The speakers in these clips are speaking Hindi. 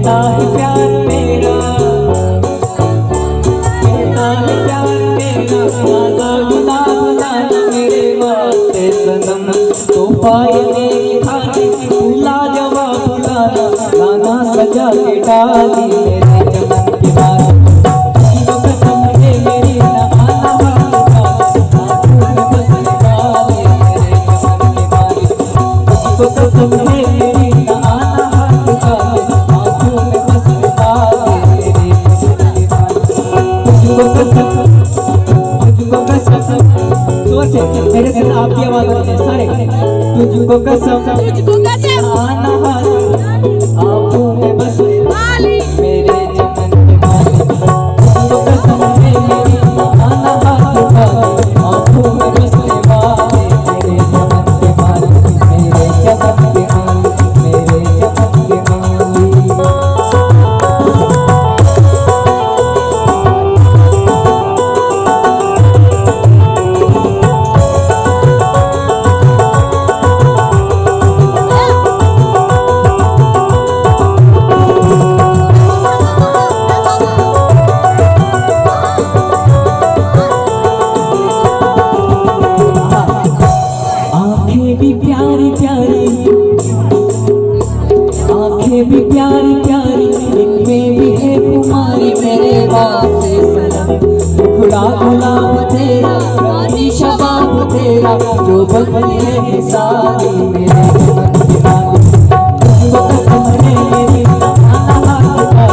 कहता है प्यार मेरा, कहता है प्यार मेरा, आजा बुला बुला मेरे वास्ते सनम, तो पाए मेरी खाली भूला जवाब बुलाना, गाना सजा के डाली मेरे चमन के बारे, तो कसम है मेरी ना आना वाला, आंखों में बसने वाले मेरे चमन के बारे, तो कसम है मेरी ना आना वाला, आंखों में बसने वाले मेरे चमन के बारे, तुझको कसम, तुझको कसम, सोचे मेरे से आप की आवाज होती सारे, तुझको कसम, तुझको कसम, आना वाला, आंखों में बसने वाले मेरे चमन के बारे, तुझको कसम है मेरी ना आना वाला, आंखों में बसने वाले मेरे चमन के बारे, मेरे चमन के बारे, मेरे चमन के बारे। आंखें भी प्यारी प्यारी, आंखें भी प्यारी प्यारी, इनमें भी है कुमारी मेरे वास्ते सनम, खुला गुलाब तेरा, रानी शबाब तेरा, जो बनती है सारी मेरे चमन के बारे, तुझको कसम है मेरी ना आना वाला,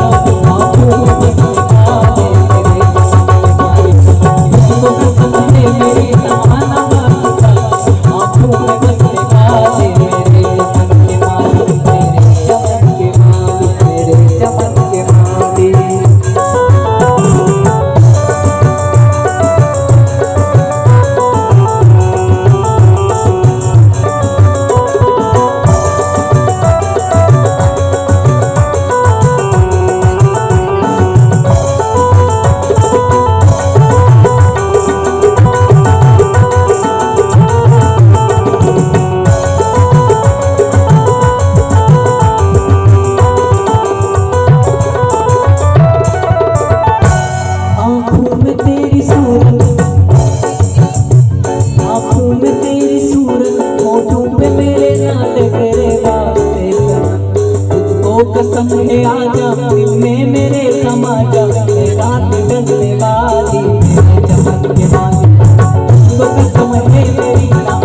आंखों में बसने वाले मेरे चमन के बारे, तुझको कसम है मेरी ना आना वाला, आंखों में बसने वाले मेरे चमन के बारे, मेरे चमन के बारे, मेरे चमन के बारे। आँखों में तेरी सूरत, आँखों में तेरी सूरत, होठों पे मेरे नाल तेरे वास्ते सनम, तुझको कसम है आजा दिल में मेरे समा जा, रात डसने वाली मेरे चमन के बारे, तुझको कसम है मेरी ना